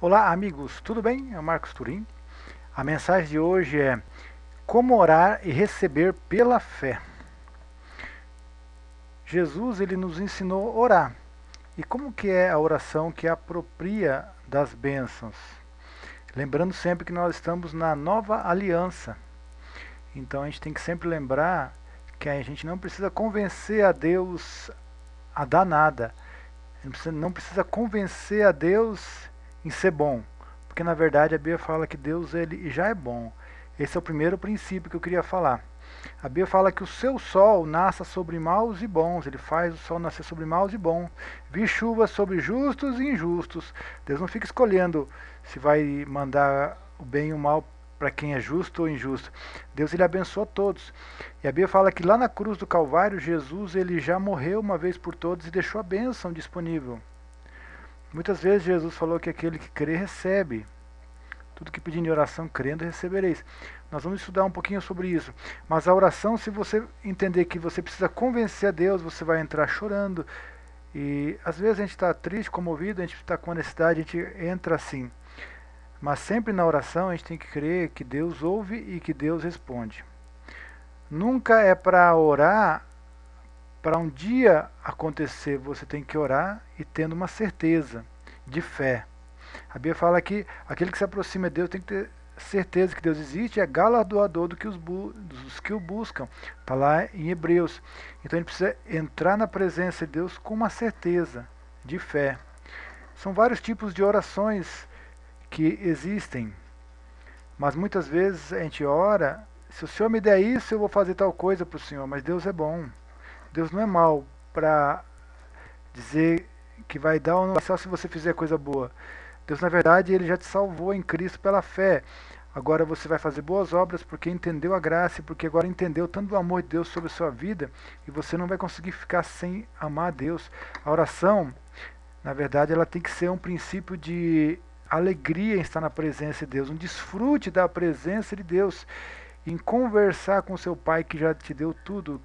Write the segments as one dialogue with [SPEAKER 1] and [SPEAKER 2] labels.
[SPEAKER 1] Olá, amigos, tudo bem? É o Marcos Turim. A mensagem de hoje é como orar e receber pela fé. Jesus ele nos ensinou a orar. E como que é a oração que apropria das bênçãos? Lembrando sempre que nós estamos na nova aliança. Então a gente tem que sempre lembrar que a gente não precisa convencer a Deus a dar nada. A gente não precisa convencer a Deus em ser bom. Porque na verdade a Bíblia fala que Deus ele já é bom. Esse é o primeiro princípio que eu queria falar. A Bíblia fala que o seu sol nasça sobre maus e bons. Ele faz o sol nascer sobre maus e bons. Vi chuva sobre justos e injustos. Deus não fica escolhendo se vai mandar o bem e o mal para quem é justo ou injusto. Deus ele abençoa todos. E a Bíblia fala que lá na cruz do Calvário, Jesus ele já morreu uma vez por todos e deixou a bênção disponível. Muitas vezes Jesus falou que aquele que crê recebe. Tudo que pedir em oração, crendo, recebereis. Nós vamos estudar um pouquinho sobre isso. Mas a oração, se você entender que você precisa convencer a Deus, você vai entrar chorando. E às vezes a gente está triste, comovido, a gente está com necessidade, a gente entra assim. Mas sempre na oração a gente tem que crer que Deus ouve e que Deus responde. Nunca é para orar para um dia acontecer, você tem que orar e tendo uma certeza de fé. A Bíblia fala que aquele que se aproxima de Deus tem que ter certeza que Deus existe e é galardoador dos que o buscam. Está lá em Hebreus. Então a gente precisa entrar na presença de Deus com uma certeza de fé. São vários tipos de orações que existem, mas muitas vezes a gente ora, se o Senhor me der isso, eu vou fazer tal coisa para o Senhor, mas Deus é bom. Deus não é mau para dizer que vai dar ou não vai só se você fizer coisa boa. Deus, na verdade, ele já te salvou em Cristo pela fé. Agora você vai fazer boas obras porque entendeu a graça e porque agora entendeu tanto o amor de Deus sobre a sua vida e você não vai conseguir ficar sem amar a Deus. A oração, na verdade, ela tem que ser um princípio de alegria em estar na presença de Deus, um desfrute da presença de Deus, em conversar com seu Pai que já te deu tudo,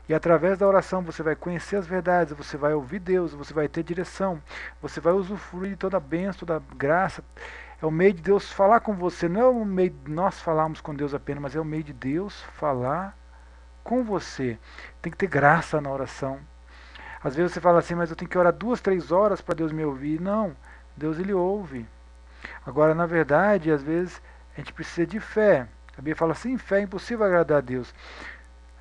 [SPEAKER 1] e através da oração você vai conhecer as verdades, você vai ouvir Deus, você vai ter direção, você vai usufruir de toda a bênção, toda a graça. É o meio de Deus falar com você, não é o meio de nós falarmos com Deus apenas, mas é o meio de Deus falar com você. Tem que ter graça na oração. Às vezes você fala assim, mas eu tenho que orar 2, 3 horas para Deus me ouvir. Não, Deus ele ouve. Agora, na verdade, às vezes a gente precisa de fé. A Bíblia fala assim, fé é impossível agradar a Deus.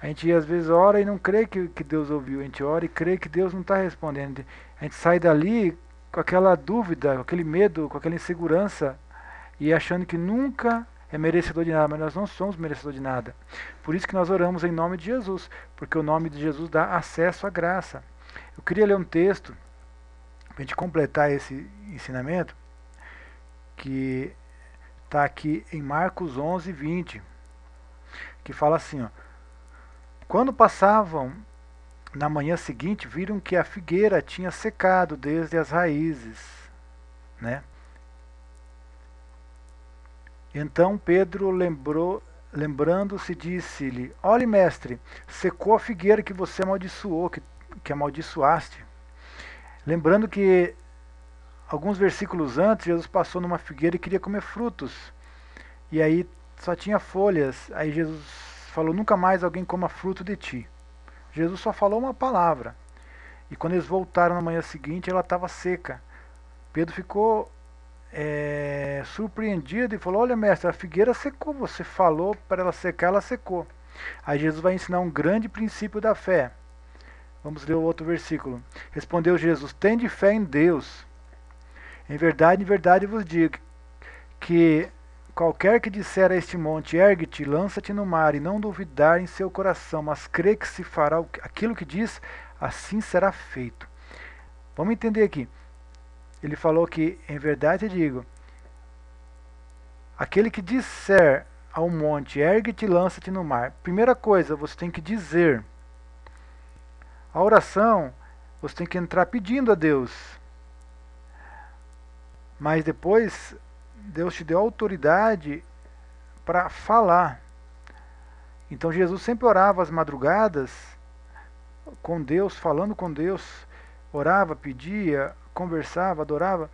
[SPEAKER 1] A gente às vezes ora e não crê que Deus ouviu. A gente ora e crê que Deus não está respondendo. A gente sai dali com aquela dúvida, com aquele medo, com aquela insegurança e achando que nunca é merecedor de nada, mas nós não somos merecedor de nada. Por isso que nós oramos em nome de Jesus, porque o nome de Jesus dá acesso à graça. Eu queria ler um texto para a gente completar esse ensinamento, que está aqui em Marcos 11:20, que fala assim, ó, quando passavam na manhã seguinte, viram que a figueira tinha secado desde as raízes, né? Então Pedro lembrando-se, disse-lhe, olhe mestre, secou a figueira que você amaldiçoou, que amaldiçoaste. Lembrando que alguns versículos antes, Jesus passou numa figueira e queria comer frutos. E aí só tinha folhas. Aí Jesus falou, nunca mais alguém coma fruto de ti. Jesus só falou uma palavra. E quando eles voltaram na manhã seguinte, ela estava seca. Pedro ficou surpreendido e falou, olha mestre, a figueira secou, você falou para ela secar, ela secou. Aí Jesus vai ensinar um grande princípio da fé. Vamos ler o outro versículo. Respondeu Jesus, tende fé em Deus. Em verdade vos digo que qualquer que disser a este monte, ergue-te, lança-te no mar, e não duvidar em seu coração, mas crê que se fará aquilo que diz, assim será feito. Vamos entender aqui. Ele falou que, em verdade eu digo, aquele que disser ao monte, ergue-te e lança-te no mar. Primeira coisa, você tem que dizer. A oração, você tem que entrar pedindo a Deus. Mas depois, Deus te deu autoridade para falar. Então Jesus sempre orava às madrugadas com Deus, falando com Deus, orava, pedia, conversava, adorava,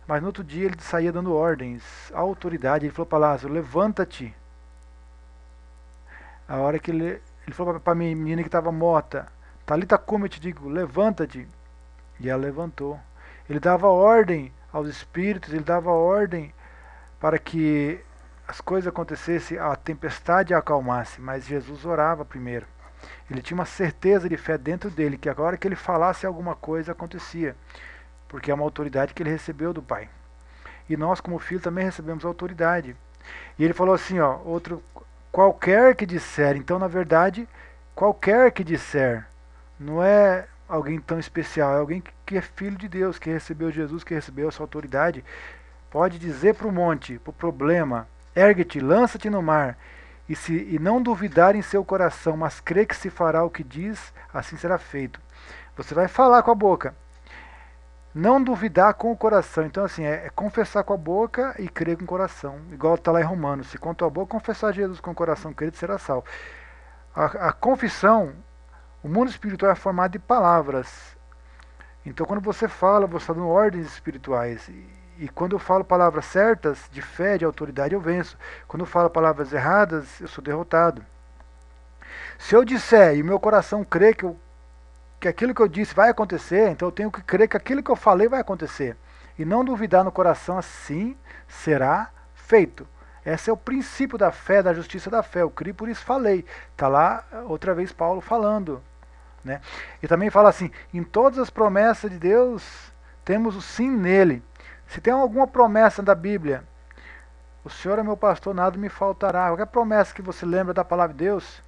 [SPEAKER 1] Mas no outro dia ele saía dando ordens, autoridade. Ele falou para Lázaro, levanta-te. A hora que ele falou para a menina que estava morta, Talita cumi, eu te digo, levanta-te. E ela levantou. Ele dava ordem aos espíritos, ele dava ordem para que as coisas acontecessem, a tempestade acalmasse, mas Jesus orava primeiro. Ele tinha uma certeza de fé dentro dele, que agora que ele falasse alguma coisa acontecia, porque é uma autoridade que ele recebeu do Pai. E nós, como filho, também recebemos autoridade. E ele falou assim, ó, outro, qualquer que disser, então na verdade, qualquer que disser, não é alguém tão especial, é alguém que é filho de Deus, que recebeu Jesus, que recebeu essa autoridade, pode dizer para o monte, para o problema, ergue-te, lança-te no mar, e não duvidar em seu coração, mas crê que se fará o que diz, assim será feito. Você vai falar com a boca, não duvidar com o coração. Então assim, é confessar com a boca e crer com o coração. Igual está lá em Romanos, se com a tua boca confessar Jesus com o coração, crer, será salvo. A confissão, o mundo espiritual é formado de palavras. Então quando você fala, você está dando ordens espirituais. E quando eu falo palavras certas, de fé, de autoridade, eu venço. Quando eu falo palavras erradas, eu sou derrotado. Se eu disser e meu coração crê que aquilo que eu disse vai acontecer, então eu tenho que crer que aquilo que eu falei vai acontecer. E não duvidar no coração, assim será feito. Esse é o princípio da fé, da justiça da fé. Eu criei, por isso falei. Está lá outra vez Paulo falando. Né? E também fala assim, em todas as promessas de Deus, temos o sim nele. Se tem alguma promessa da Bíblia, o Senhor é meu pastor, nada me faltará. Qualquer promessa que você lembra da palavra de Deus,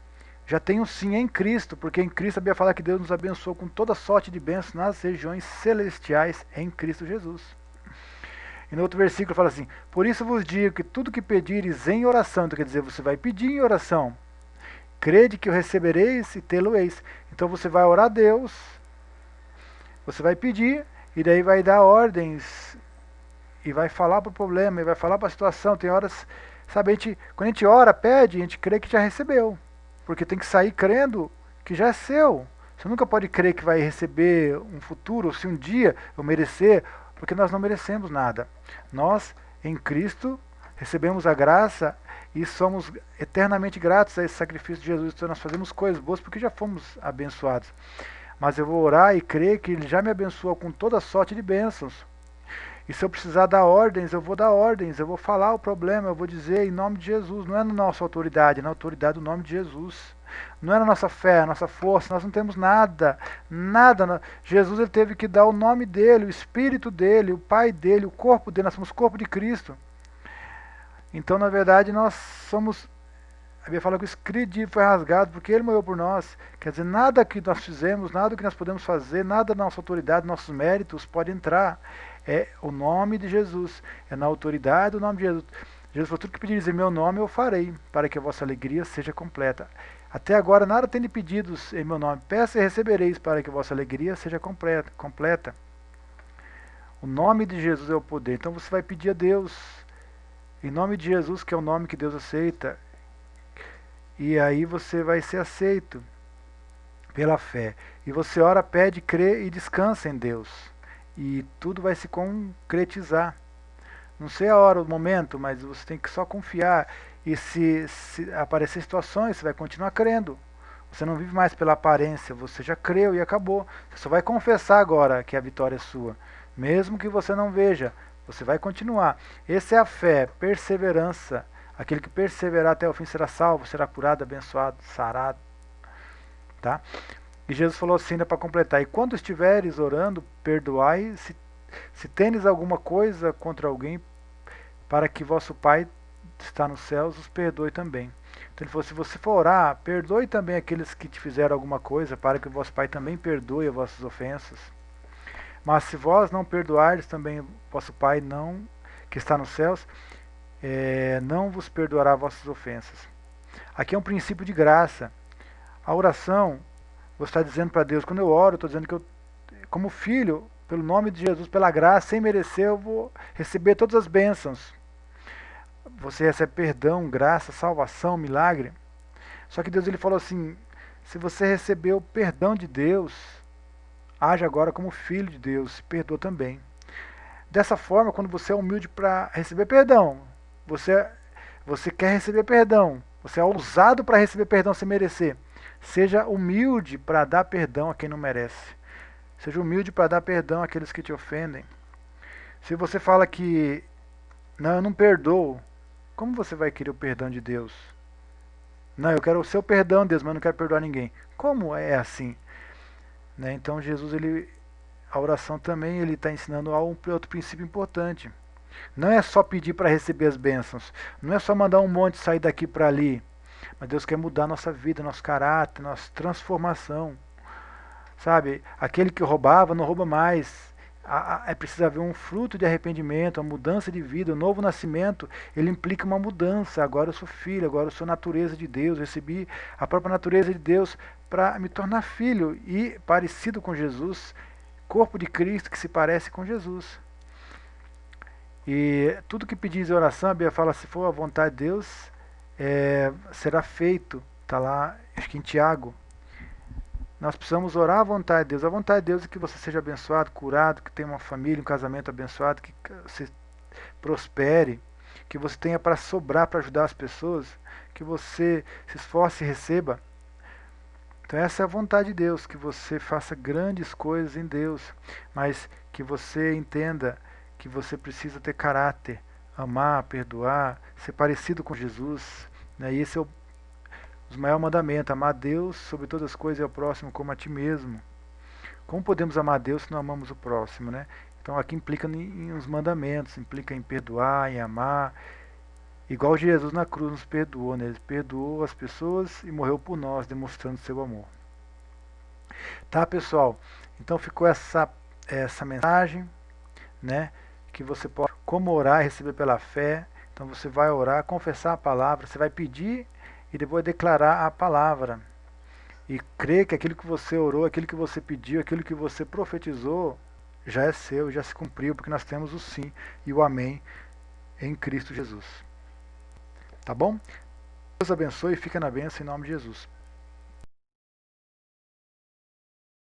[SPEAKER 1] já tem um sim em Cristo, porque em Cristo a Bíblia fala que Deus nos abençoou com toda sorte de bênçãos nas regiões celestiais em Cristo Jesus. E no outro versículo fala assim, por isso vos digo que tudo que pedires em oração, então quer dizer, você vai pedir em oração, crede que o recebereis e tê-lo-eis. Então você vai orar a Deus, você vai pedir, e daí vai dar ordens, e vai falar para o problema, e vai falar para a situação. Tem horas, sabe, quando a gente ora, pede, a gente crê que já recebeu. Porque tem que sair crendo que já é seu. Você nunca pode crer que vai receber um futuro, ou se um dia eu merecer, porque nós não merecemos nada. Nós, em Cristo, recebemos a graça e somos eternamente gratos a esse sacrifício de Jesus. Então nós fazemos coisas boas porque já fomos abençoados. Mas eu vou orar e crer que Ele já me abençoou com toda sorte de bênçãos. E se eu precisar dar ordens, eu vou dar ordens, eu vou falar o problema, eu vou dizer em nome de Jesus. Não é na nossa autoridade, é na autoridade do nome de Jesus. Não é na nossa fé, a nossa força, nós não temos nada, nada. Jesus ele teve que dar o nome dele, o Espírito dele, o Pai dele, o corpo dele, nós somos o corpo de Cristo. Então, na verdade, nós somos, a Bíblia fala que o escrito de foi rasgado porque ele morreu por nós. Quer dizer, nada que nós fizemos, nada que nós podemos fazer, nada da nossa autoridade, nossos méritos pode entrar. É o nome de Jesus, é na autoridade do nome de Jesus. Jesus falou, tudo que pedires em meu nome eu farei, para que a vossa alegria seja completa. Até agora nada tem de pedidos em meu nome. Peça e recebereis, para que a vossa alegria seja completa. O nome de Jesus é o poder. Então você vai pedir a Deus, em nome de Jesus, que é o nome que Deus aceita. E aí você vai ser aceito pela fé. E você ora, pede, crê e descansa em Deus. E tudo vai se concretizar. Não sei a hora, o momento, mas você tem que só confiar. E se aparecer situações, você vai continuar crendo. Você não vive mais pela aparência, você já creu e acabou. Você só vai confessar agora que a vitória é sua. Mesmo que você não veja, você vai continuar. Essa é a fé, perseverança. Aquele que perseverar até o fim será salvo, será curado, abençoado, sarado. Tá? E Jesus falou assim, ainda para completar, e quando estiveres orando, perdoai, se tendes alguma coisa contra alguém, para que vosso Pai está nos céus, os perdoe também. Então ele falou, se você for orar, perdoe também aqueles que te fizeram alguma coisa, para que o vosso Pai também perdoe as vossas ofensas. Mas se vós não perdoardes, também vosso Pai não, que está nos céus, não vos perdoará vossas ofensas. Aqui é um princípio de graça. A oração, você está dizendo para Deus, quando eu oro, eu estou dizendo que eu, como filho, pelo nome de Jesus, pela graça, sem merecer, eu vou receber todas as bênçãos. Você recebe perdão, graça, salvação, milagre. Só que Deus ele falou assim, se você recebeu o perdão de Deus, age agora como filho de Deus, se perdoa também. Dessa forma, quando você é humilde para receber perdão, você quer receber perdão, você é ousado para receber perdão sem merecer. Seja humilde para dar perdão a quem não merece. Seja humilde para dar perdão àqueles que te ofendem. Se você fala que não, eu não perdoo, como você vai querer o perdão de Deus? Não, eu quero o seu perdão, Deus, mas não quero perdoar ninguém. Como é assim? Né? Então Jesus, a oração também, ele está ensinando outro princípio importante. Não é só pedir para receber as bênçãos. Não é só mandar um monte sair daqui para ali. Mas Deus quer mudar nossa vida, nosso caráter, nossa transformação. Sabe? Aquele que roubava não rouba mais. É preciso haver um fruto de arrependimento, uma mudança de vida, um novo nascimento. Ele implica uma mudança. Agora eu sou filho, agora eu sou natureza de Deus. Eu recebi a própria natureza de Deus para me tornar filho e parecido com Jesus, corpo de Cristo que se parece com Jesus. E tudo que pedis em oração, a Bíblia fala, se for a vontade de Deus, será feito. Está lá, acho que em Tiago. Nós precisamos orar à vontade de Deus. A vontade de Deus é que você seja abençoado, curado, que tenha uma família, um casamento abençoado, que você prospere, que você tenha para sobrar para ajudar as pessoas, que você se esforce e receba. Então essa é a vontade de Deus, que você faça grandes coisas em Deus, mas que você entenda que você precisa ter caráter, amar, perdoar, ser parecido com Jesus. Né? E esse é o maior mandamento, amar a Deus sobre todas as coisas e ao próximo como a ti mesmo. Como podemos amar a Deus se não amamos o próximo? Né? Então aqui implica em uns mandamentos, implica em perdoar, em amar. Igual Jesus na cruz nos perdoou, né? Ele perdoou as pessoas e morreu por nós, demonstrando seu amor. Tá, pessoal? Então ficou essa mensagem, né? Que você pode como orar e receber pela fé. Então você vai orar, confessar a palavra, você vai pedir e depois declarar a palavra. E crer que aquilo que você orou, aquilo que você pediu, aquilo que você profetizou, já é seu, já se cumpriu, porque nós temos o sim e o amém em Cristo Jesus. Tá bom? Deus abençoe e fica na bênção em nome de Jesus.